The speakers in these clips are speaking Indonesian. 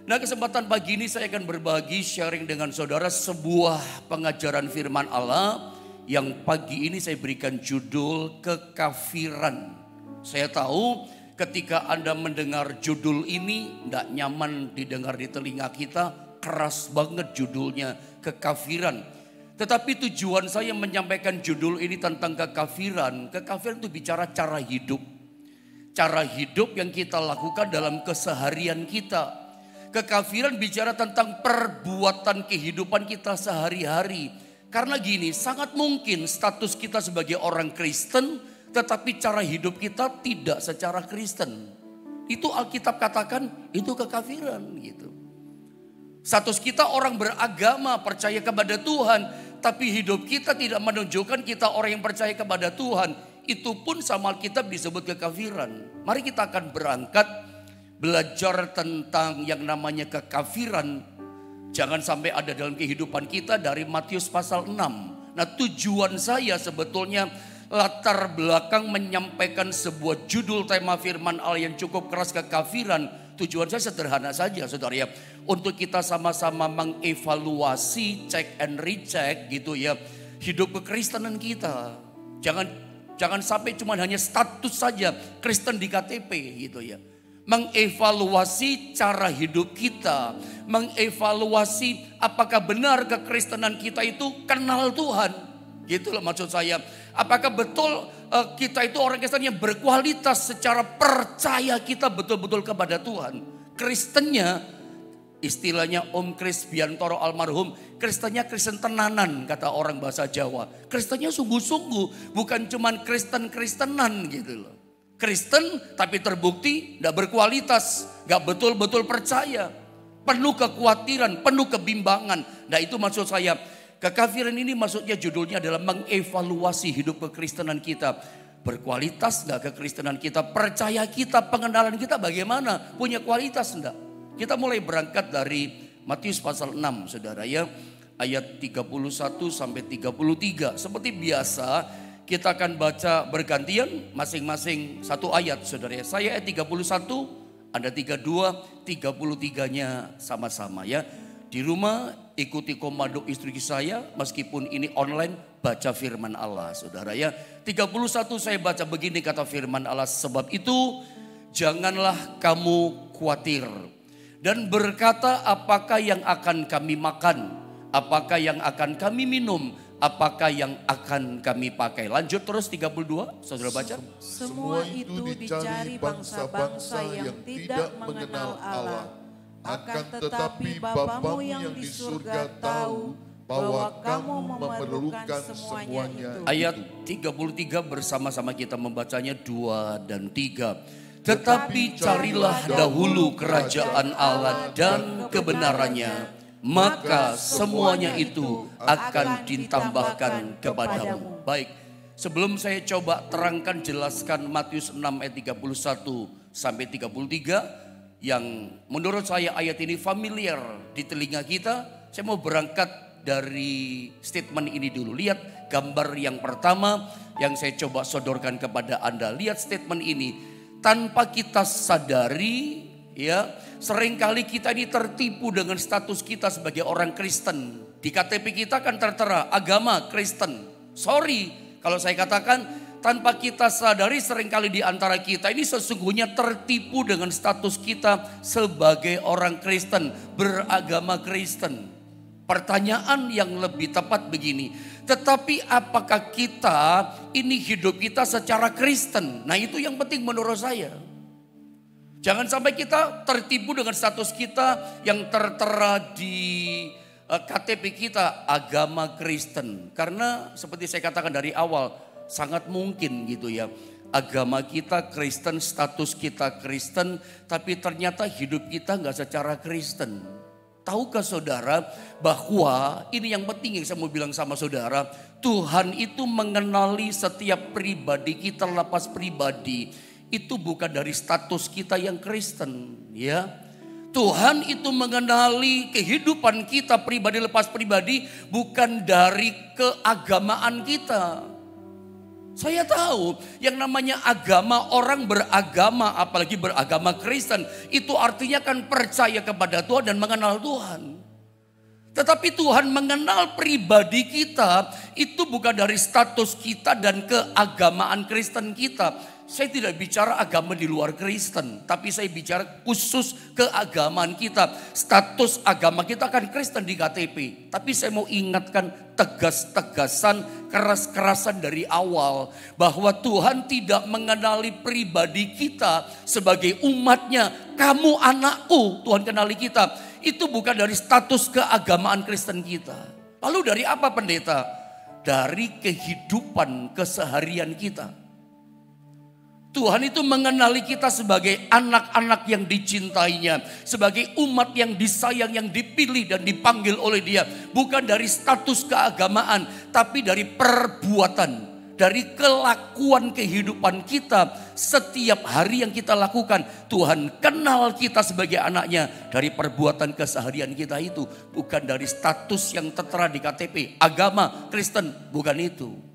Nah, kesempatan pagi ini saya akan berbagi sharing dengan saudara sebuah pengajaran firman Allah yang pagi ini saya berikan judul kekafiran. Saya tahu ketika Anda mendengar judul ini tidak nyaman didengar di telinga kita, keras banget judulnya kekafiran. Tetapi tujuan saya menyampaikan judul ini tentang kekafiran. Kekafiran itu bicara cara hidup. Cara hidup yang kita lakukan dalam keseharian kita. Kekafiran bicara tentang perbuatan kehidupan kita sehari-hari. Karena gini, sangat mungkin status kita sebagai orang Kristen, tetapi cara hidup kita tidak secara Kristen. Itu Alkitab katakan, itu kekafiran gitu. Status kita orang beragama, percaya kepada Tuhan, tapi hidup kita tidak menunjukkan kita orang yang percaya kepada Tuhan. Itu pun sama Alkitab disebut kekafiran. Mari kita akan berangkat belajar tentang yang namanya kekafiran. Jangan sampai ada dalam kehidupan kita dari Matius pasal 6. Nah, tujuan saya sebetulnya latar belakang menyampaikan sebuah judul tema firman Allah yang cukup keras, kekafiran. Tujuan saya sederhana saja saudara ya. Untuk kita sama-sama mengevaluasi, check and recheck gitu ya. Hidup kekristenan kita. Jangan sampai cuma hanya status saja Kristen di KTP gitu ya. Mengevaluasi cara hidup kita, mengevaluasi apakah benar kekristenan kita itu kenal Tuhan. Gitu loh maksud saya. Apakah betul kita itu orang Kristen yang berkualitas secara percaya kita betul-betul kepada Tuhan. Kristennya istilahnya Om Kris Biantoro almarhum, Kristennya Kristen tenanan kata orang bahasa Jawa. Kristennya sungguh-sungguh, bukan cuman Kristen-Kristenan gitu loh. Kristen tapi terbukti tidak berkualitas, gak betul-betul percaya, penuh kekhawatiran, penuh kebimbangan. Nah itu maksud saya, kekafiran ini maksudnya judulnya adalah mengevaluasi hidup kekristenan kita. Berkualitas gak kekristenan kita, percaya kita, pengenalan kita bagaimana, punya kualitas enggak. Kita mulai berangkat dari Matius pasal 6 saudara ya, ayat 31 sampai 33. Seperti biasa kita akan baca bergantian masing-masing satu ayat saudara ya. Saya ayat 31, Anda 32, 33-nya sama-sama ya. Di rumah ikuti komando instruksi saya, meskipun ini online, baca firman Allah saudara ya. 31 saya baca begini kata firman Allah, sebab itu janganlah kamu khawatir dan berkata apakah yang akan kami makan, apakah yang akan kami minum, apakah yang akan kami pakai. Lanjut terus 32, saudara baca. Semua itu dicari bangsa-bangsa yang tidak mengenal Allah. Akan tetapi Bapamu yang di surga tahu bahwa kamu memerlukan semuanya itu. Ayat 33 bersama-sama kita membacanya 2 dan 3. Tetapi carilah dahulu kerajaan Allah dan kebenarannya, maka semuanya itu akan ditambahkan kepadamu. Baik, sebelum saya coba terangkan jelaskan Matius 6 ayat 31 sampai 33 yang menurut saya ayat ini familiar di telinga kita, saya mau berangkat dari statement ini dulu. Lihat gambar yang pertama yang saya coba sodorkan kepada Anda. Lihat statement ini. Tanpa kita sadari ya, seringkali kita ini tertipu dengan status kita sebagai orang Kristen. Di KTP kita kan tertera agama Kristen. Sorry kalau saya katakan tanpa kita sadari seringkali di antara kita ini sesungguhnya tertipu dengan status kita sebagai orang Kristen, beragama Kristen. Pertanyaan yang lebih tepat begini, tetapi apakah kita ini hidup kita secara Kristen? Nah itu yang penting menurut saya. Jangan sampai kita tertipu dengan status kita yang tertera di KTP kita agama Kristen. Karena seperti saya katakan dari awal, sangat mungkin gitu ya. Agama kita Kristen, status kita Kristen, tapi ternyata hidup kita nggak secara Kristen. Tahukah saudara bahwa ini yang penting yang saya mau bilang sama saudara. Tuhan itu mengenali setiap pribadi kita lepas pribadi. Itu bukan dari status kita yang Kristen ya. Tuhan itu mengenali kehidupan kita pribadi lepas pribadi bukan dari keagamaan kita. Saya tahu yang namanya agama, orang beragama, apalagi beragama Kristen, itu artinya kan percaya kepada Tuhan dan mengenal Tuhan. Tetapi Tuhan mengenal pribadi kita itu bukan dari status kita dan keagamaan Kristen kita. Saya tidak bicara agama di luar Kristen, tapi saya bicara khusus keagamaan kita. Status agama kita kan Kristen di KTP. Tapi saya mau ingatkan tegas-tegasan, keras-kerasan dari awal. Bahwa Tuhan tidak mengenali pribadi kita sebagai umatnya. Kamu anakku, Tuhan kenali kita. Itu bukan dari status keagamaan Kristen kita. Lalu dari apa pendeta? Dari kehidupan keseharian kita. Tuhan itu mengenali kita sebagai anak-anak yang dicintainya. Sebagai umat yang disayang, yang dipilih dan dipanggil oleh Dia. Bukan dari status keagamaan, tapi dari perbuatan. Dari kelakuan kehidupan kita. Setiap hari yang kita lakukan. Tuhan kenal kita sebagai anaknya. Dari perbuatan keseharian kita itu. Bukan dari status yang tertera di KTP. Agama Kristen, bukan itu.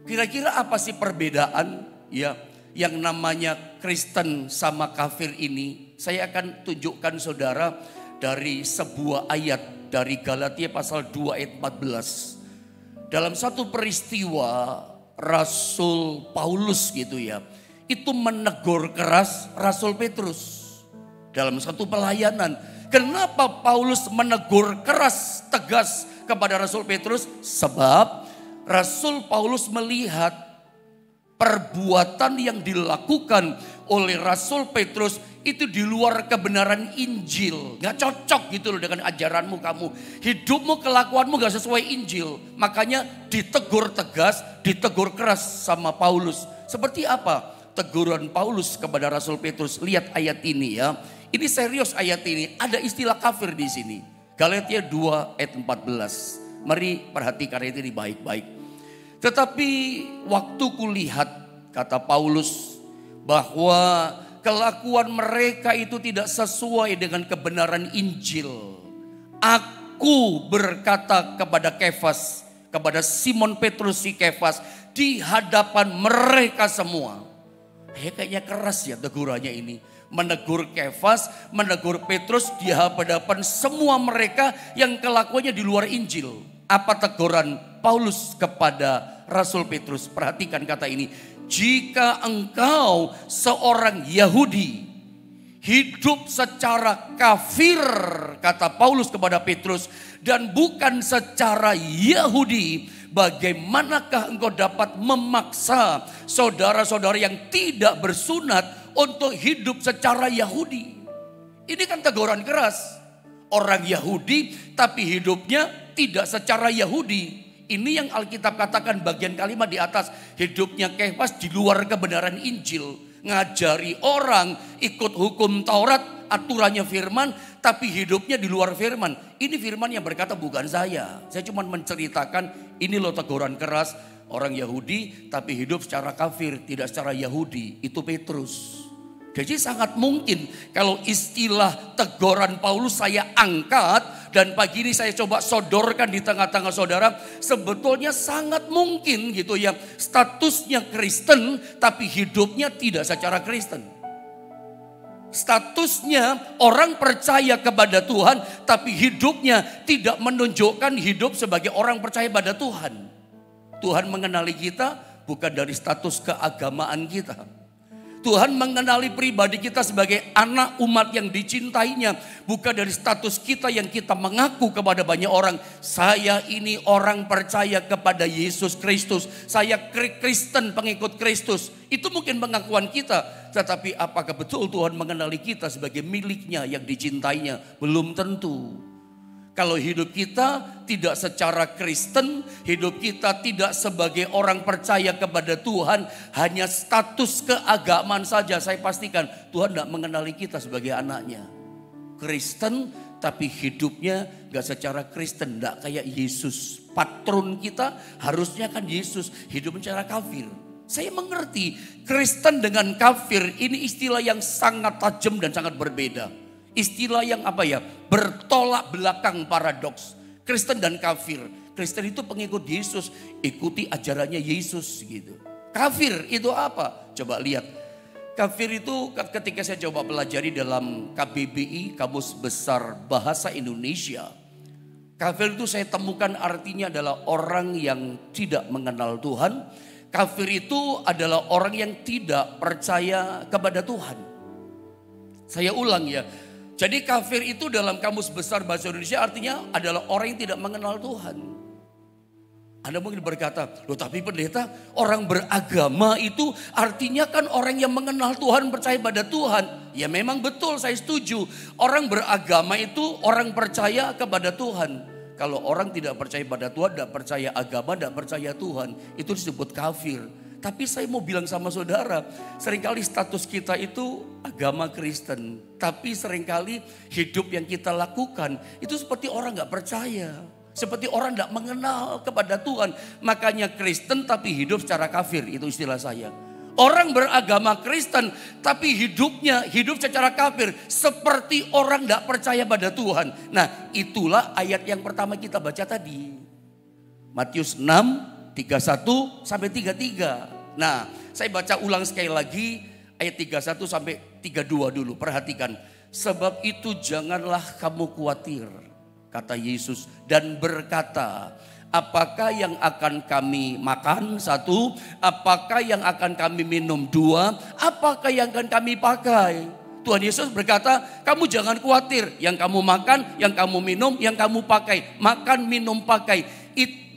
Kira-kira apa sih perbedaan ya yang namanya Kristen sama kafir ini? Saya akan tunjukkan saudara dari sebuah ayat dari Galatia pasal 2 ayat 14. Dalam satu peristiwa Rasul Paulus gitu ya, itu menegur keras Rasul Petrus dalam satu pelayanan. Kenapa Paulus menegur keras tegas kepada Rasul Petrus? Sebab Rasul Paulus melihat perbuatan yang dilakukan oleh Rasul Petrus itu di luar kebenaran Injil. Gak cocok gitu loh dengan ajaranmu kamu. Hidupmu, kelakuanmu gak sesuai Injil. Makanya ditegur tegas, ditegur keras sama Paulus. Seperti apa teguran Paulus kepada Rasul Petrus? Lihat ayat ini ya. Ini serius ayat ini. Ada istilah kafir di sini. Galatia 2 ayat 14. Mari perhatikan ayat ini baik-baik. Tetapi waktu kulihat, kata Paulus, bahwa kelakuan mereka itu tidak sesuai dengan kebenaran Injil. Aku berkata kepada Kefas, kepada Simon Petrus si Kefas, di hadapan mereka semua. Kayaknya keras ya tegurannya ini. Menegur Kefas, menegur Petrus di hadapan semua mereka yang kelakuannya di luar Injil. Apa teguran Paulus kepada Rasul Petrus? Perhatikan kata ini. Jika engkau seorang Yahudi hidup secara kafir, kata Paulus kepada Petrus, dan bukan secara Yahudi, bagaimanakah engkau dapat memaksa saudara-saudara yang tidak bersunat untuk hidup secara Yahudi? Ini kan teguran keras. Orang Yahudi tapi hidupnya tidak secara Yahudi. Ini yang Alkitab katakan bagian kalimat di atas. Hidupnya Kefas di luar kebenaran Injil. Ngajari orang ikut hukum Taurat, aturannya firman, tapi hidupnya di luar firman. Ini firman yang berkata bukan saya. Saya cuma menceritakan ini loh teguran keras. Orang Yahudi tapi hidup secara kafir, tidak secara Yahudi. Itu Petrus. Jadi sangat mungkin kalau istilah teguran Paulus saya angkat dan pagi ini saya coba sodorkan di tengah-tengah saudara. Sebetulnya sangat mungkin gitu ya, statusnya Kristen tapi hidupnya tidak secara Kristen. Statusnya orang percaya kepada Tuhan tapi hidupnya tidak menunjukkan hidup sebagai orang percaya pada Tuhan. Tuhan mengenali kita bukan dari status keagamaan kita. Tuhan mengenali pribadi kita sebagai anak umat yang dicintainya. Bukan dari status kita yang kita mengaku kepada banyak orang. Saya ini orang percaya kepada Yesus Kristus. Saya Kristen, pengikut Kristus. Itu mungkin pengakuan kita. Tetapi apakah betul Tuhan mengenali kita sebagai miliknya yang dicintainya? Belum tentu. Kalau hidup kita tidak secara Kristen, hidup kita tidak sebagai orang percaya kepada Tuhan, hanya status keagamaan saja, saya pastikan Tuhan tidak mengenali kita sebagai anaknya. Kristen tapi hidupnya gak secara Kristen, gak kayak Yesus. Patron kita harusnya kan Yesus, hidupnya secara kafir. Saya mengerti Kristen dengan kafir ini istilah yang sangat tajam dan sangat berbeda. Istilah yang apa ya, bertolak belakang paradoks. Kristen dan kafir. Kristen itu pengikut Yesus, ikuti ajarannya Yesus gitu. Kafir itu apa? Coba lihat. Kafir itu ketika saya coba pelajari dalam KBBI, Kamus Besar Bahasa Indonesia. Kafir itu saya temukan artinya adalah orang yang tidak mengenal Tuhan. Kafir itu adalah orang yang tidak percaya kepada Tuhan. Saya ulang ya. Jadi kafir itu dalam Kamus Besar Bahasa Indonesia artinya adalah orang yang tidak mengenal Tuhan. Anda mungkin berkata, loh tapi pendeta, orang beragama itu artinya kan orang yang mengenal Tuhan, percaya pada Tuhan. Ya memang betul, saya setuju. Orang beragama itu orang percaya kepada Tuhan. Kalau orang tidak percaya pada Tuhan, tidak percaya agama, tidak percaya Tuhan, itu disebut kafir. Tapi saya mau bilang sama saudara, seringkali status kita itu agama Kristen. Tapi seringkali hidup yang kita lakukan itu seperti orang gak percaya. Seperti orang gak mengenal kepada Tuhan. Makanya Kristen tapi hidup secara kafir, itu istilah saya. Orang beragama Kristen tapi hidupnya hidup secara kafir. Seperti orang gak percaya pada Tuhan. Nah itulah ayat yang pertama kita baca tadi. Matius 6. 31 sampai 33. Nah, saya baca ulang sekali lagi ayat 31 sampai 32 dulu. Perhatikan. Sebab itu janganlah kamu khawatir, kata Yesus, dan berkata, apakah yang akan kami makan? 1, apakah yang akan kami minum? 2, apakah yang akan kami pakai? Tuhan Yesus berkata, kamu jangan khawatir. Yang kamu makan, yang kamu minum, yang kamu pakai. Makan, minum, pakai.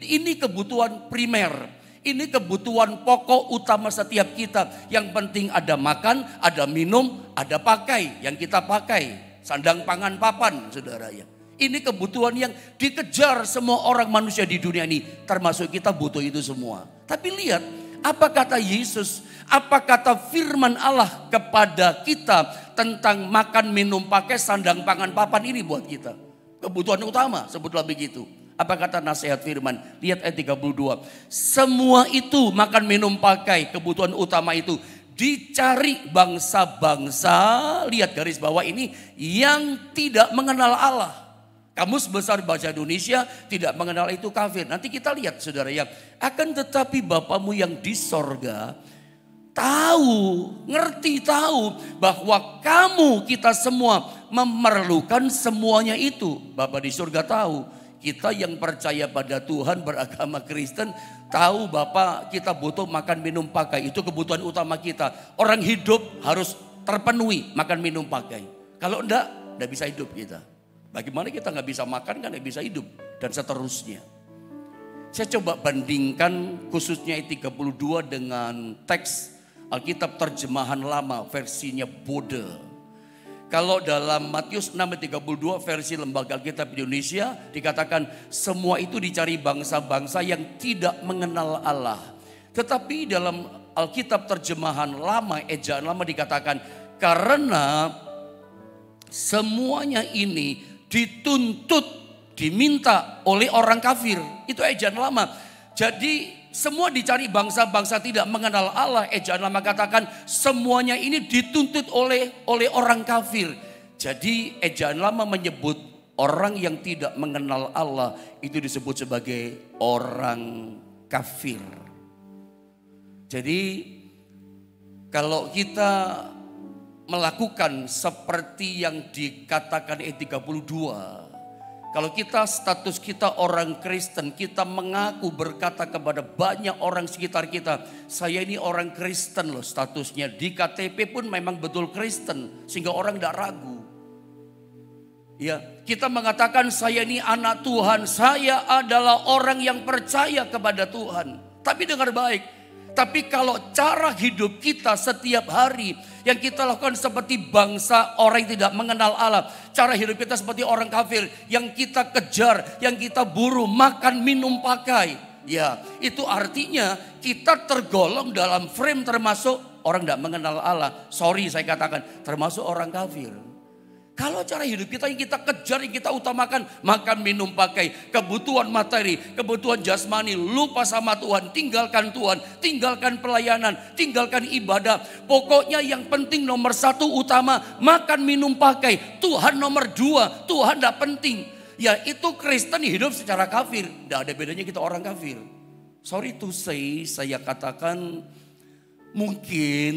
Ini kebutuhan primer. Ini kebutuhan pokok utama setiap kita. Yang penting ada makan, ada minum, ada pakai. Yang kita pakai. Sandang, pangan, papan, saudara ya. Ini kebutuhan yang dikejar semua orang manusia di dunia ini. Termasuk kita butuh itu semua. Tapi lihat, apa kata Yesus? Apa kata firman Allah kepada kita tentang makan, minum, pakai, sandang, pangan, papan ini buat kita? Kebutuhan utama, sebutlah begitu. Apa kata nasihat firman? Lihat ayat 32. Semua itu makan, minum, pakai, kebutuhan utama itu dicari bangsa-bangsa, lihat garis bawah ini, yang tidak mengenal Allah. Kamus Besar Bahasa Indonesia tidak mengenal itu kafir. Nanti kita lihat saudara ya. Akan tetapi Bapamu yang di sorga tahu, ngerti, tahu bahwa kamu, kita semua memerlukan semuanya itu. Bapa di surga tahu. Kita yang percaya pada Tuhan, beragama Kristen, tahu Bapak kita butuh makan, minum, pakai. Itu kebutuhan utama kita. Orang hidup harus terpenuhi makan, minum, pakai. Kalau enggak bisa hidup kita. Bagaimana kita nggak bisa makan, kan nggak bisa hidup. Dan seterusnya. Saya coba bandingkan khususnya ayat 32 dengan teks Alkitab terjemahan lama versinya Bode. Kalau dalam Matius 6:32 versi Lembaga Alkitab Indonesia dikatakan semua itu dicari bangsa-bangsa yang tidak mengenal Allah. Tetapi dalam Alkitab terjemahan lama, ejaan lama dikatakan karena semuanya ini dituntut, diminta oleh orang kafir. Itu ejaan lama. Jadi semua dicari bangsa-bangsa tidak mengenal Allah. Ejaan lama katakan semuanya ini dituntut oleh orang kafir. Jadi ejaan lama menyebut orang yang tidak mengenal Allah itu disebut sebagai orang kafir. Jadi kalau kita melakukan seperti yang dikatakan ayat 32. Kalau kita status kita orang Kristen, kita mengaku berkata kepada banyak orang sekitar kita, saya ini orang Kristen loh statusnya. Di KTP pun memang betul Kristen, sehingga orang tidak ragu. Ya, kita mengatakan saya ini anak Tuhan, saya adalah orang yang percaya kepada Tuhan. Tapi dengar baik. Tapi kalau cara hidup kita setiap hari yang kita lakukan seperti bangsa orang yang tidak mengenal Allah. Cara hidup kita seperti orang kafir yang kita kejar, yang kita buru, makan, minum, pakai. Ya, itu artinya kita tergolong dalam frame termasuk orang tidak mengenal Allah. Sorry saya katakan termasuk orang kafir. Kalau cara hidup kita yang kita kejar, yang kita utamakan makan, minum, pakai, kebutuhan materi, kebutuhan jasmani, lupa sama Tuhan, tinggalkan Tuhan, tinggalkan pelayanan, tinggalkan ibadah. Pokoknya yang penting nomor 1 utama makan, minum, pakai. Tuhan nomor 2, Tuhan tidak penting. Ya itu Kristen hidup secara kafir. Tidak ada bedanya kita orang kafir. Sorry to say, saya katakan mungkin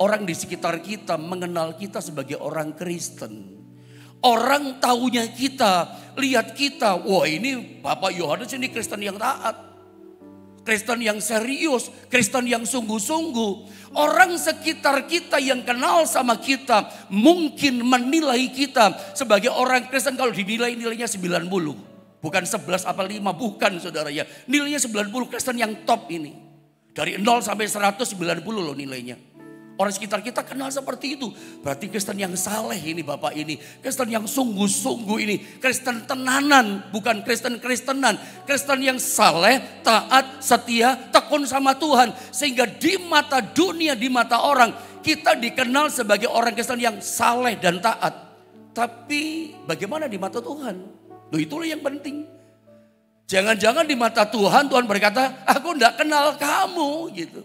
orang di sekitar kita mengenal kita sebagai orang Kristen. Orang taunya kita, lihat kita, wah ini Bapak Yohanes ini Kristen yang taat. Kristen yang serius, Kristen yang sungguh-sungguh. Orang sekitar kita yang kenal sama kita mungkin menilai kita sebagai orang Kristen kalau dinilai nilainya 90. Bukan 11 apa 5, bukan saudara ya. Nilainya 90, Kristen yang top ini. Dari 0 sampai 190 loh nilainya. Orang sekitar kita kenal seperti itu. Berarti Kristen yang saleh ini Bapak ini. Kristen yang sungguh-sungguh ini. Kristen tenanan, bukan Kristen-Kristenan. Kristen yang saleh, taat, setia, tekun sama Tuhan. Sehingga di mata dunia, di mata orang, kita dikenal sebagai orang Kristen yang saleh dan taat. Tapi bagaimana di mata Tuhan? Loh itulah yang penting. Jangan-jangan di mata Tuhan, Tuhan berkata, aku enggak kenal kamu gitu.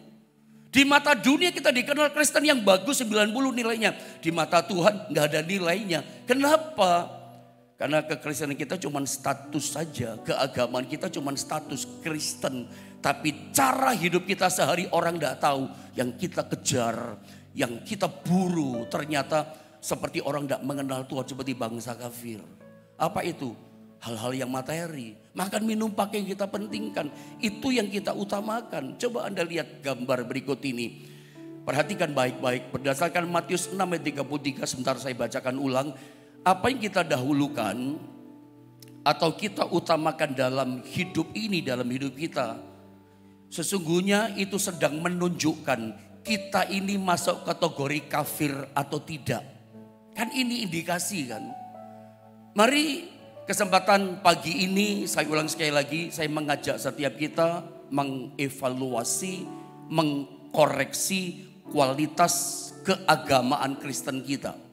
Di mata dunia kita dikenal Kristen yang bagus 90 nilainya. Di mata Tuhan nggak ada nilainya. Kenapa? Karena kekristenan kita cuma status saja. Keagamaan kita cuma status Kristen. Tapi cara hidup kita sehari orang nggak tahu. Yang kita kejar, yang kita buru ternyata seperti orang nggak mengenal Tuhan seperti bangsa kafir. Apa itu? Hal-hal yang materi, makan minum pakai yang kita pentingkan, itu yang kita utamakan. Coba Anda lihat gambar berikut ini. Perhatikan baik-baik, berdasarkan Matius 6 ayat 33, sebentar saya bacakan ulang. Apa yang kita dahulukan atau kita utamakan dalam hidup ini, dalam hidup kita, sesungguhnya itu sedang menunjukkan kita ini masuk kategori kafir atau tidak. Kan ini indikasi kan. Mari kesempatan pagi ini saya ulang sekali lagi, saya mengajak setiap kita mengevaluasi, mengkoreksi kualitas keagamaan Kristen kita.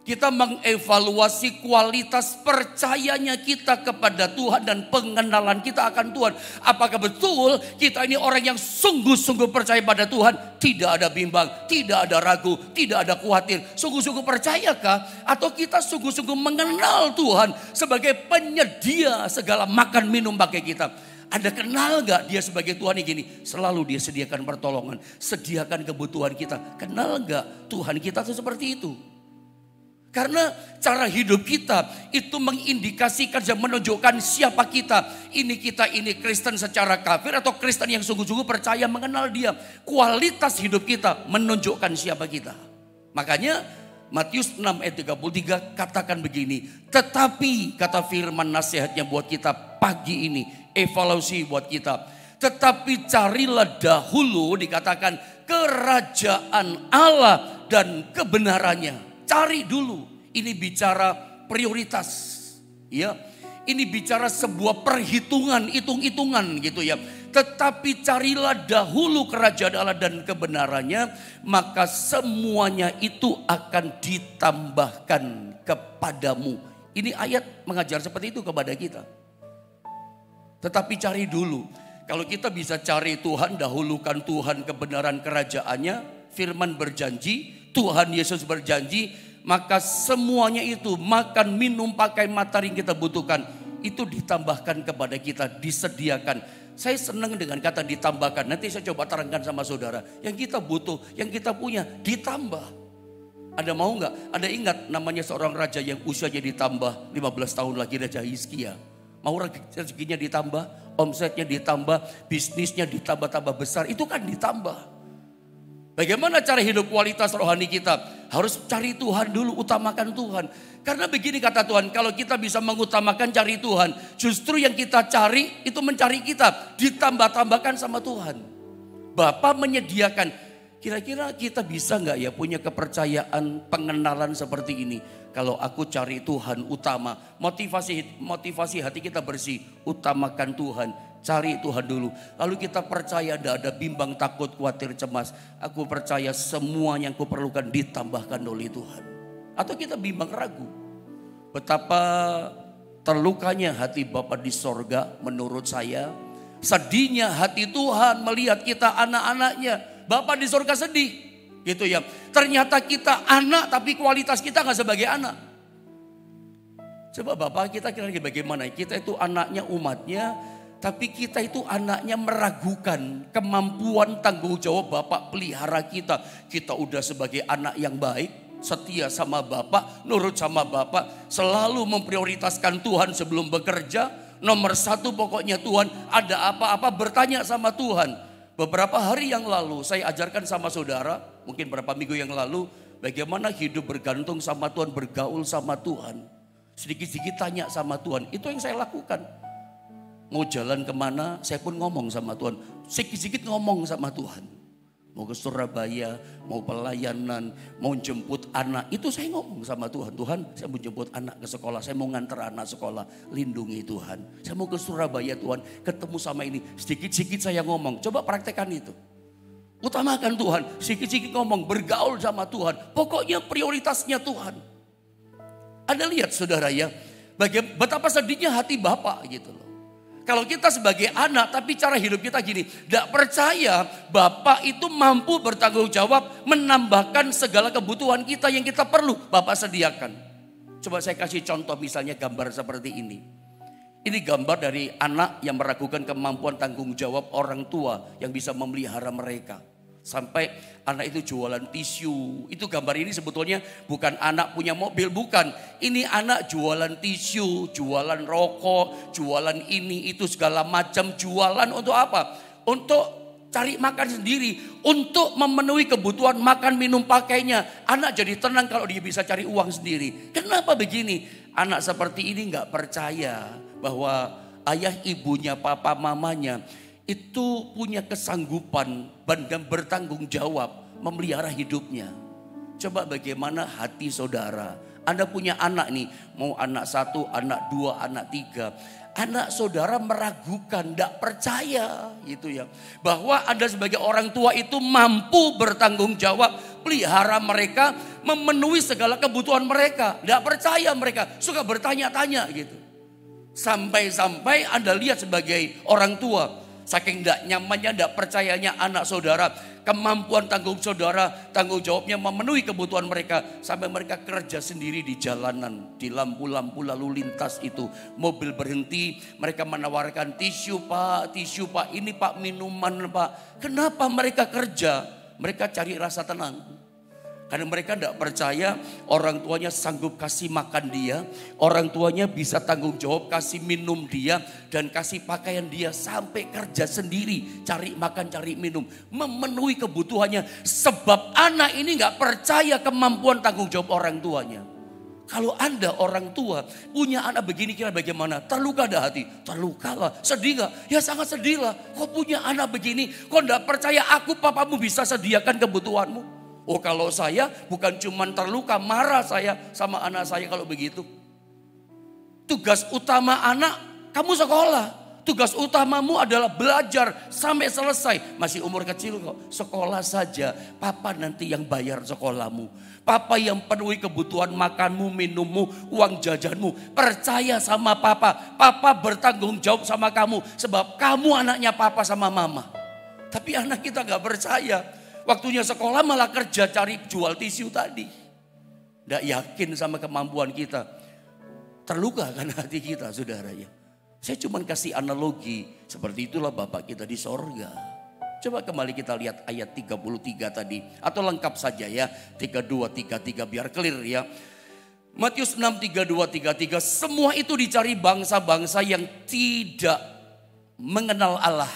Kita mengevaluasi kualitas percayanya kita kepada Tuhan dan pengenalan kita akan Tuhan. Apakah betul kita ini orang yang sungguh-sungguh percaya pada Tuhan? Tidak ada bimbang, tidak ada ragu, tidak ada khawatir. Sungguh-sungguh percayakah? Atau kita sungguh-sungguh mengenal Tuhan sebagai penyedia segala makan minum bagi kita? Anda kenal gak dia sebagai Tuhan yang gini? Selalu dia sediakan pertolongan, sediakan kebutuhan kita. Kenal gak Tuhan kita itu seperti itu? Karena cara hidup kita itu mengindikasikan dan menunjukkan siapa kita. Ini Kristen secara kafir atau Kristen yang sungguh-sungguh percaya mengenal dia. Kualitas hidup kita menunjukkan siapa kita. Makanya Matius 6 ayat 33 katakan begini. Tetapi kata firman nasihatnya buat kita pagi ini. Evaluasi buat kita. Tetapi carilah dahulu dikatakan kerajaan Allah dan kebenarannya. Cari dulu, ini bicara prioritas, ya. Ini bicara sebuah perhitungan, hitung-hitungan gitu ya. Tetapi carilah dahulu kerajaan Allah dan kebenarannya, maka semuanya itu akan ditambahkan kepadamu. Ini ayat mengajar seperti itu kepada kita. Tetapi cari dulu. Kalau kita bisa cari Tuhan, dahulukan Tuhan kebenaran kerajaannya, firman berjanji, Tuhan Yesus berjanji, maka semuanya itu makan, minum, pakai, materi yang kita butuhkan itu ditambahkan kepada kita, disediakan. Saya senang dengan kata ditambahkan. Nanti saya coba terangkan sama saudara. Yang kita butuh, yang kita punya ditambah. Ada mau nggak? Ada ingat namanya seorang raja yang usianya ditambah 15 tahun lagi, Raja Hizkia. Mau rezekinya ditambah, omsetnya ditambah, bisnisnya ditambah-tambah besar. Itu kan ditambah. Bagaimana cara hidup kualitas rohani kita? Harus cari Tuhan dulu, utamakan Tuhan. Karena begini kata Tuhan, kalau kita bisa mengutamakan cari Tuhan, justru yang kita cari itu mencari kita, ditambah-tambahkan sama Tuhan. Bapa menyediakan, kira-kira kita bisa nggak ya punya kepercayaan, pengenalan seperti ini? Kalau aku cari Tuhan utama, motivasi hati kita bersih, utamakan Tuhan. Cari Tuhan dulu. Lalu kita percaya tidak ada bimbang, takut, khawatir, cemas. Aku percaya semua yang kuperlukan ditambahkan oleh Tuhan. Atau kita bimbang, ragu. Betapa terlukanya hati Bapa di sorga menurut saya. Sedihnya hati Tuhan melihat kita anak-anaknya. Bapa di sorga sedih. Gitu ya. Ternyata kita anak tapi kualitas kita gak sebagai anak. Coba Bapak kita kira bagaimana? Kita itu anaknya umatnya, tapi kita itu anaknya meragukan kemampuan tanggung jawab Bapak pelihara kita. Kita udah sebagai anak yang baik, setia sama Bapak, nurut sama Bapak, selalu memprioritaskan Tuhan sebelum bekerja. Nomor satu pokoknya Tuhan, ada apa-apa bertanya sama Tuhan. Beberapa hari yang lalu saya ajarkan sama saudara, mungkin beberapa minggu yang lalu, bagaimana hidup bergantung sama Tuhan, bergaul sama Tuhan. Sedikit-sedikit tanya sama Tuhan, itu yang saya lakukan. Mau jalan kemana, saya pun ngomong sama Tuhan. Sedikit-sedikit ngomong sama Tuhan. Mau ke Surabaya, mau pelayanan, mau jemput anak. Itu saya ngomong sama Tuhan. Tuhan, saya mau jemput anak ke sekolah, saya mau nganter anak sekolah. Lindungi Tuhan. Saya mau ke Surabaya Tuhan, ketemu sama ini. Sedikit-sedikit saya ngomong, coba praktekkan itu. Utamakan Tuhan, sedikit-sedikit ngomong, bergaul sama Tuhan. Pokoknya prioritasnya Tuhan. Anda lihat saudara ya, betapa sedihnya hati Bapak gitu loh. Kalau kita sebagai anak tapi cara hidup kita gini, tidak percaya Bapak itu mampu bertanggung jawab menambahkan segala kebutuhan kita yang kita perlu. Bapak sediakan. Coba saya kasih contoh misalnya gambar seperti ini. Ini gambar dari anak yang meragukan kemampuan tanggung jawab orang tua yang bisa memelihara mereka. Sampai anak itu jualan tisu. Itu gambar ini sebetulnya bukan anak punya mobil, bukan. Ini anak jualan tisu, jualan rokok, jualan ini itu segala macam. Jualan untuk apa? Untuk cari makan sendiri. Untuk memenuhi kebutuhan makan, minum, pakainya. Anak jadi tenang kalau dia bisa cari uang sendiri. Kenapa begini? Anak seperti ini gak percaya bahwa ayah ibunya, papa mamanya itu punya kesanggupan dan bertanggung jawab memelihara hidupnya. Coba bagaimana hati saudara. Anda punya anak nih, mau anak 1, anak 2, anak 3. Anak saudara meragukan, tidak percaya gitu ya. Bahwa Anda sebagai orang tua itu mampu bertanggung jawab, pelihara mereka, memenuhi segala kebutuhan mereka. Tidak percaya mereka, suka bertanya-tanya gitu. Sampai-sampai Anda lihat sebagai orang tua, saking tidak nyamannya, tidak percayanya anak saudara, kemampuan tanggung jawabnya memenuhi kebutuhan mereka. Sampai mereka kerja sendiri di jalanan, di lampu-lampu lalu lintas itu. Mobil berhenti, mereka menawarkan tisu pak, ini pak, minuman pak. Kenapa mereka kerja? Mereka cari rasa tenang. Karena mereka tidak percaya orang tuanya sanggup kasih makan dia. Orang tuanya bisa tanggung jawab kasih minum dia. Dan kasih pakaian dia sampai kerja sendiri. Cari makan, cari minum. Memenuhi kebutuhannya. Sebab anak ini gak percaya kemampuan tanggung jawab orang tuanya. Kalau Anda orang tua punya anak begini kira bagaimana? Terluka ada hati? Terluka lah. Sedih gak? Ya sangat sedih lah. Kau punya anak begini. Kau gak percaya aku papamu bisa sediakan kebutuhanmu? Oh kalau saya bukan cuma terluka, marah saya sama anak saya kalau begitu. Tugas utama anak, kamu sekolah. Tugas utamamu adalah belajar sampai selesai. Masih umur kecil kok, sekolah saja. Papa nanti yang bayar sekolahmu. Papa yang penuhi kebutuhan makanmu, minummu, uang jajanmu. Percaya sama papa. Papa bertanggung jawab sama kamu. Sebab kamu anaknya papa sama mama. Tapi anak kita gak percaya. Waktunya sekolah malah kerja cari jual tisu tadi. Tidak yakin sama kemampuan kita. Terluka kan hati kita saudara ya. Saya cuma kasih analogi. Seperti itulah Bapak kita di sorga. Coba kembali kita lihat ayat 33 tadi. Atau lengkap saja ya. 32-33 biar clear ya. Matius 6, 32, 33. Semua itu dicari bangsa-bangsa yang tidak mengenal Allah.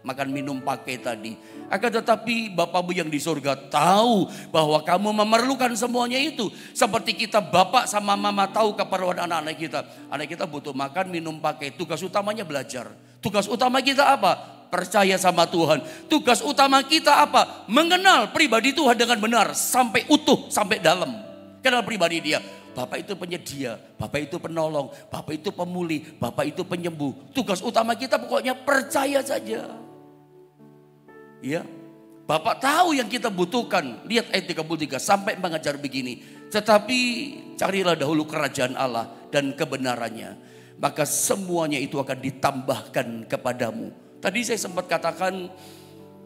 Makan, minum, pakai tadi. Akan tetapi Bapamu yang di surga tahu bahwa kamu memerlukan semuanya itu. Seperti kita bapak sama mama tahu keperluan anak-anak kita. Anak kita butuh makan, minum, pakai. Tugas utamanya belajar. Tugas utama kita apa? Percaya sama Tuhan. Tugas utama kita apa? Mengenal pribadi Tuhan dengan benar. Sampai utuh, sampai dalam. Kenal pribadi dia. Bapak itu penyedia, Bapak itu penolong, Bapak itu pemulih, Bapak itu penyembuh. Tugas utama kita pokoknya percaya saja. Ya, Bapak tahu yang kita butuhkan. Lihat ayat 33 sampai mengajar begini. Tetapi carilah dahulu kerajaan Allah dan kebenarannya. Maka semuanya itu akan ditambahkan kepadamu. Tadi saya sempat katakan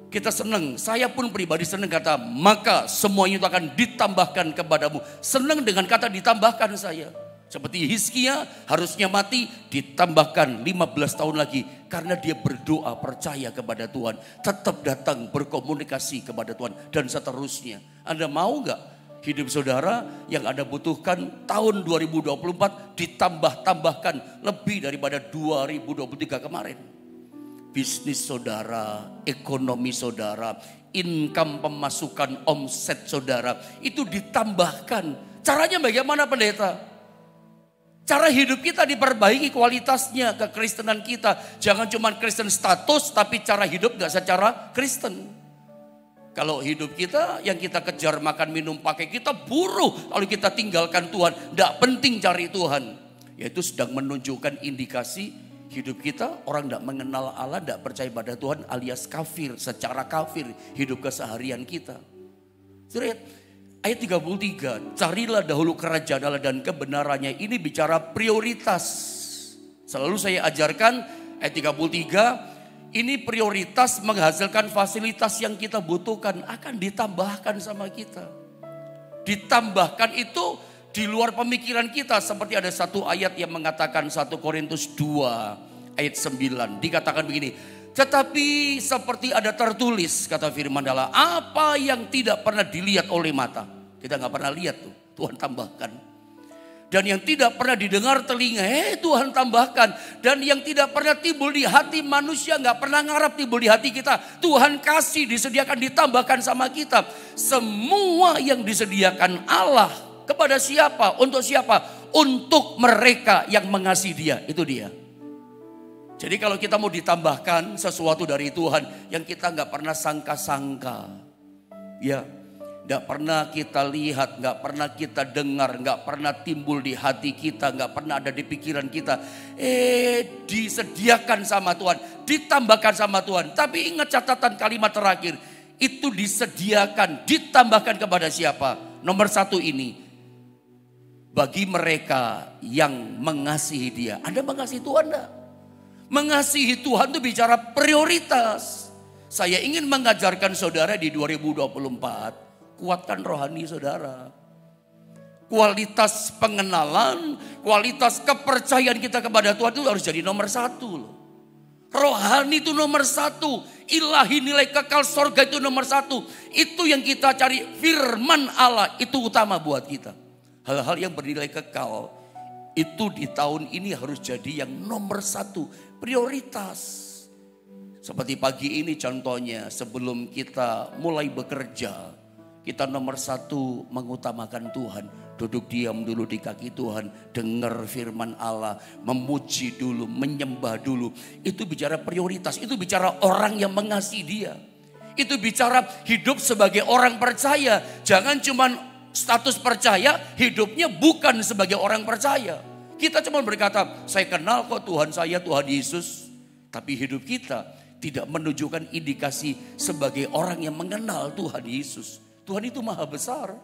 kita senang. Saya pun pribadi senang kata maka semuanya itu akan ditambahkan kepadamu. Senang dengan kata ditambahkan saya. Seperti Hizkia harusnya mati, ditambahkan 15 tahun lagi. Karena dia berdoa percaya kepada Tuhan. Tetap datang berkomunikasi kepada Tuhan dan seterusnya. Anda mau gak hidup saudara yang Anda butuhkan tahun 2024 ditambah-tambahkan lebih daripada 2023 kemarin. Bisnis saudara, ekonomi saudara, income pemasukan omset saudara itu ditambahkan. Caranya bagaimana pendeta? Cara hidup kita diperbaiki kualitasnya, kekristenan kita. Jangan cuma Kristen status tapi cara hidup gak secara Kristen. Kalau hidup kita yang kita kejar makan minum pakai kita buruh. Lalu kita tinggalkan Tuhan. Gak penting cari Tuhan. Yaitu sedang menunjukkan indikasi hidup kita. Orang gak mengenal Allah, gak percaya pada Tuhan alias kafir. Secara kafir hidup keseharian kita. Lihat. Ayat 33, carilah dahulu kerajaan Allah dan kebenarannya. Ini bicara prioritas. Selalu saya ajarkan ayat 33, ini prioritas menghasilkan fasilitas yang kita butuhkan akan ditambahkan sama kita. Ditambahkan itu di luar pemikiran kita. Seperti ada satu ayat yang mengatakan 1 Korintus 2 ayat 9. Dikatakan begini. Tetapi seperti ada tertulis, kata firman Allah, apa yang tidak pernah dilihat oleh mata. Kita gak pernah lihat tuh, Tuhan tambahkan. Dan yang tidak pernah didengar telinga, Tuhan tambahkan. Dan yang tidak pernah timbul di hati manusia, gak pernah ngarap timbul di hati kita. Tuhan kasih, disediakan, ditambahkan sama kita. Semua yang disediakan Allah kepada siapa? Untuk siapa? Untuk mereka yang mengasihi Dia, itu Dia. Jadi kalau kita mau ditambahkan sesuatu dari Tuhan yang kita gak pernah sangka-sangka. Ya, gak pernah kita lihat, gak pernah kita dengar, gak pernah timbul di hati kita, gak pernah ada di pikiran kita. Disediakan sama Tuhan, ditambahkan sama Tuhan. Tapi ingat catatan kalimat terakhir. Itu disediakan, ditambahkan kepada siapa? Nomor 1 ini. Bagi mereka yang mengasihi Dia. Anda mengasihi Tuhan gak? Mengasihi Tuhan itu bicara prioritas. Saya ingin mengajarkan saudara di 2024. Kuatkan rohani saudara. Kualitas pengenalan, kualitas kepercayaan kita kepada Tuhan itu harus jadi nomor 1 loh. Rohani itu nomor 1. Ilahi nilai kekal sorga itu nomor 1. Itu yang kita cari. Firman Allah itu utama buat kita. Hal-hal yang bernilai kekal itu di tahun ini harus jadi yang nomor 1. Prioritas. Seperti pagi ini contohnya, sebelum kita mulai bekerja, kita nomor 1 mengutamakan Tuhan. Duduk diam dulu di kaki Tuhan, dengar firman Allah, memuji dulu, menyembah dulu. Itu bicara prioritas, itu bicara orang yang mengasihi Dia. Itu bicara hidup sebagai orang percaya. Jangan cuma status percaya, hidupnya bukan sebagai orang percaya. Kita cuma berkata, saya kenal kok Tuhan saya, Tuhan Yesus. Tapi hidup kita tidak menunjukkan indikasi sebagai orang yang mengenal Tuhan Yesus. Tuhan itu maha besar.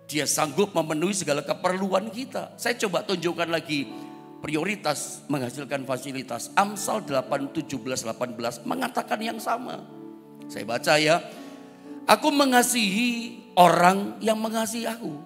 Dia sanggup memenuhi segala keperluan kita. Saya coba tunjukkan lagi prioritas menghasilkan fasilitas. Amsal 8, 17, 18 mengatakan yang sama. Saya baca ya. Aku mengasihi orang yang mengasihi aku.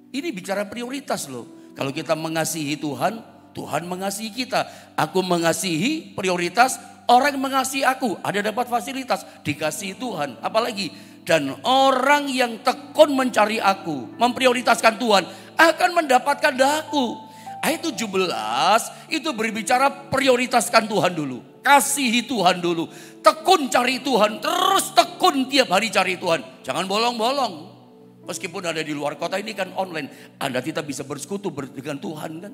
Ini bicara prioritas loh. Kalau kita mengasihi Tuhan, Tuhan mengasihi kita. Aku mengasihi prioritas, orang mengasihi aku. Ada dapat fasilitas, dikasihi Tuhan. Apalagi, dan orang yang tekun mencari aku, memprioritaskan Tuhan, akan mendapatkan daku. Ayat 17 itu berbicara prioritaskan Tuhan dulu. Kasihi Tuhan dulu. Tekun cari Tuhan, terus tekun tiap hari cari Tuhan. Jangan bolong-bolong. Meskipun ada di luar kota ini kan online. Anda tidak bisa bersekutu dengan Tuhan kan.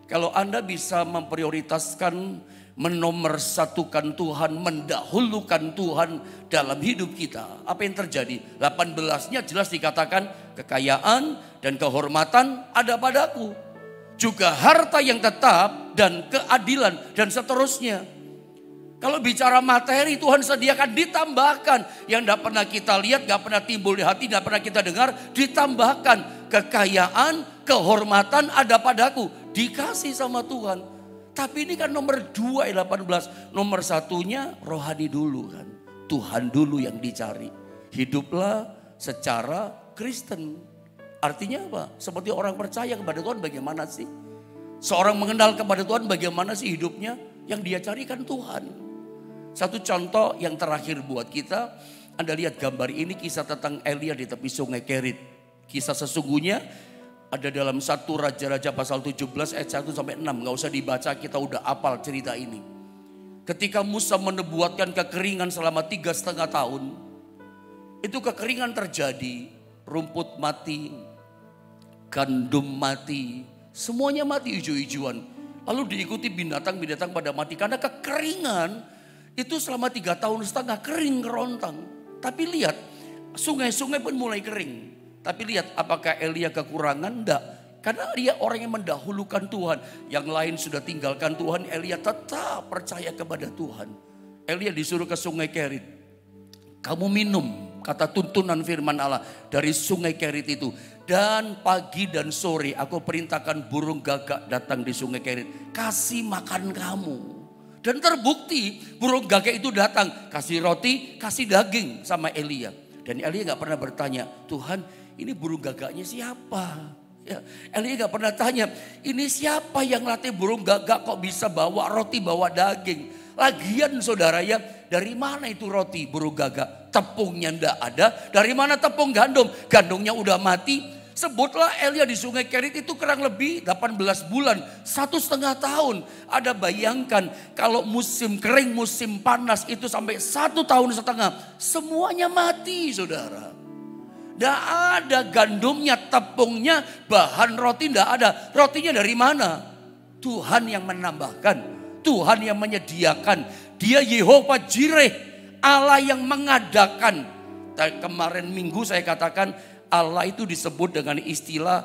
Kalau Anda bisa memprioritaskan, menomorsatukan Tuhan, mendahulukan Tuhan dalam hidup kita. Apa yang terjadi? 18-nya jelas dikatakan kekayaan dan kehormatan ada padaku. Juga harta yang tetap dan keadilan dan seterusnya. Kalau bicara materi Tuhan sediakan ditambahkan. Yang tidak pernah kita lihat, tidak pernah timbul di hati, tidak pernah kita dengar. Ditambahkan kekayaan, kehormatan ada padaku. Dikasih sama Tuhan. Tapi ini kan nomor 2 18. Nomor 1-nya rohani dulu kan. Tuhan dulu yang dicari. Hiduplah secara Kristen. Artinya apa? Seperti orang percaya kepada Tuhan bagaimana sih? Seorang mengenal kepada Tuhan bagaimana sih hidupnya? Yang dia carikan Tuhan. Satu contoh yang terakhir buat kita, Anda lihat gambar ini kisah tentang Elia di tepi sungai Kerit. Kisah sesungguhnya ada dalam 1 Raja-Raja pasal 17 ayat 1 sampai 6. Gak usah dibaca, kita udah hafal cerita ini. Ketika Musa menubuatkan kekeringan selama 3,5 tahun, itu kekeringan terjadi, rumput mati, gandum mati, semuanya mati hijau-hijauan. Lalu diikuti binatang-binatang pada mati karena kekeringan itu selama 3,5 tahun kering kerontang. Tapi lihat, sungai-sungai pun mulai kering. Tapi lihat apakah Elia kekurangan? Enggak. Karena dia orang yang mendahulukan Tuhan. Yang lain sudah tinggalkan Tuhan, Elia tetap percaya kepada Tuhan. Elia disuruh ke sungai Kerit. Kamu minum, kata tuntunan firman Allah dari sungai Kerit itu. Dan pagi dan sore aku perintahkan burung gagak datang di sungai Kerit. Kasih makan kamu. Dan terbukti burung gagak itu datang. Kasih roti, kasih daging sama Elia. Dan Elia gak pernah bertanya, Tuhan ini burung gagaknya siapa? Ya, Elia gak pernah tanya, ini siapa yang latih burung gagak kok bisa bawa roti, bawa daging. Lagian saudara ya, dari mana itu roti burung gagak? Tepungnya ndak ada. Dari mana tepung gandum? Gandumnya udah mati. Sebutlah Elia di sungai Kerit itu kurang lebih 18 bulan, 1,5 tahun. Ada bayangkan kalau musim kering, musim panas itu sampai 1,5 tahun. Semuanya mati saudara. Tidak ada gandumnya, tepungnya, bahan roti tidak ada. Rotinya dari mana? Tuhan yang menambahkan, Tuhan yang menyediakan. Dia Yehova Jireh, Allah yang mengadakan. Kemarin minggu saya katakan Allah itu disebut dengan istilah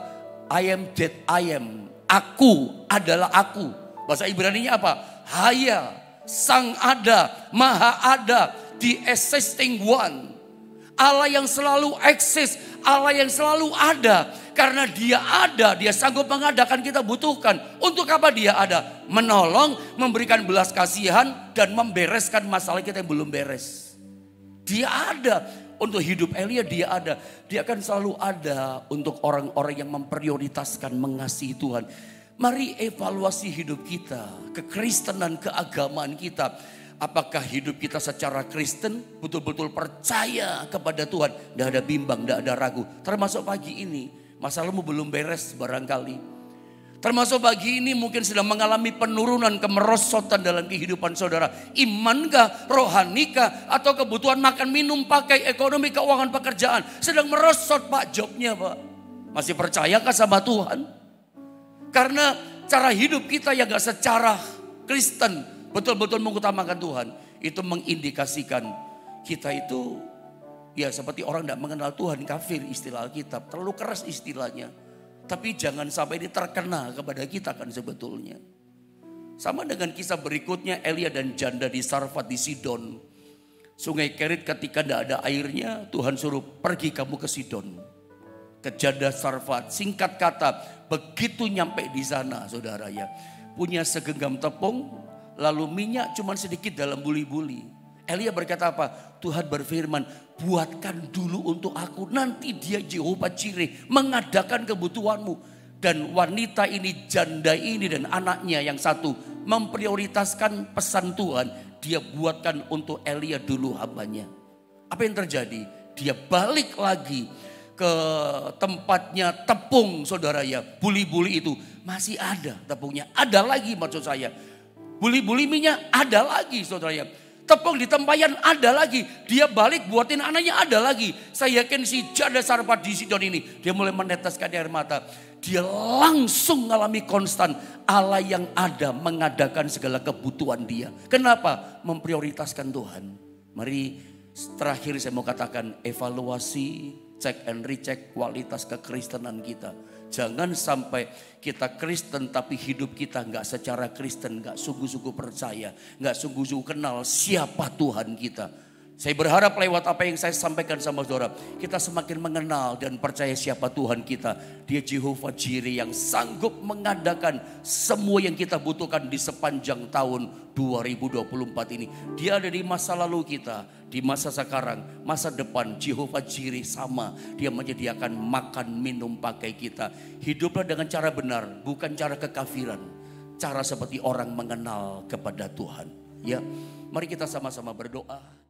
I am that I am. Aku adalah aku. Bahasa Ibraninya apa? Haya, sang ada, maha ada, the existing one. Allah yang selalu eksis, Allah yang selalu ada. Karena dia ada, dia sanggup mengadakan kita butuhkan. Untuk apa dia ada? Menolong, memberikan belas kasihan, dan membereskan masalah kita yang belum beres. Dia ada. Untuk hidup Elia dia ada. Dia akan selalu ada untuk orang-orang yang memprioritaskan mengasihi Tuhan. Mari evaluasi hidup kita, kekristenan, keagamaan kita. Apakah hidup kita secara Kristen betul-betul percaya kepada Tuhan? Tidak ada bimbang, tidak ada ragu. Termasuk pagi ini, masalahmu belum beres barangkali. Termasuk pagi ini mungkin sedang mengalami penurunan, kemerosotan dalam kehidupan saudara. Imankah, rohanikah, atau kebutuhan makan, minum, pakai, ekonomi, keuangan, pekerjaan. Sedang merosot pak jobnya pak. Masih percayakah sama Tuhan? Karena cara hidup kita yang gak secara Kristen betul-betul mengutamakan Tuhan. Itu mengindikasikan kita itu ya seperti orang gak mengenal Tuhan, kafir istilah Alkitab. Terlalu keras istilahnya. Tapi jangan sampai ini terkena kepada kita kan sebetulnya. Sama dengan kisah berikutnya Elia dan janda di Sarfat di Sidon. Sungai Kerit ketika tidak ada airnya, Tuhan suruh pergi kamu ke Sidon. Ke janda Sarfat. Singkat kata, begitu nyampe di sana saudara ya. Punya segenggam tepung, lalu minyak cuma sedikit dalam buli-buli. Elia berkata apa? Tuhan berfirman, buatkan dulu untuk aku. Nanti dia Yehova Jireh mengadakan kebutuhanmu. Dan wanita ini, janda ini dan anaknya yang satu memprioritaskan pesan Tuhan. Dia buatkan untuk Elia dulu hambanya. Apa yang terjadi? Dia balik lagi ke tempatnya tepung saudara ya. Buli-buli itu masih ada tepungnya. Ada lagi maksud saya. Buli-buli minyak ada lagi saudara ya. Tepung di tempayan ada lagi. Dia balik buatin anaknya ada lagi. Saya yakin si janda Sarfat di Sidon ini. Dia mulai meneteskan air mata. Dia langsung mengalami konstan. Allah yang ada mengadakan segala kebutuhan dia. Kenapa? Memprioritaskan Tuhan. Mari terakhir saya mau katakan evaluasi, check and recheck kualitas kekristenan kita. Jangan sampai kita Kristen tapi hidup kita nggak secara Kristen, nggak sungguh-sungguh percaya, nggak sungguh-sungguh kenal siapa Tuhan kita. Saya berharap lewat apa yang saya sampaikan sama saudara, kita semakin mengenal dan percaya siapa Tuhan kita. Dia Jehovah Jireh yang sanggup mengadakan semua yang kita butuhkan di sepanjang tahun 2024 ini. Dia ada di masa lalu kita, di masa sekarang, masa depan. Jehovah Jireh sama, dia menyediakan makan, minum, pakai kita. Hiduplah dengan cara benar, bukan cara kekafiran. Cara seperti orang mengenal kepada Tuhan. Ya, mari kita sama-sama berdoa.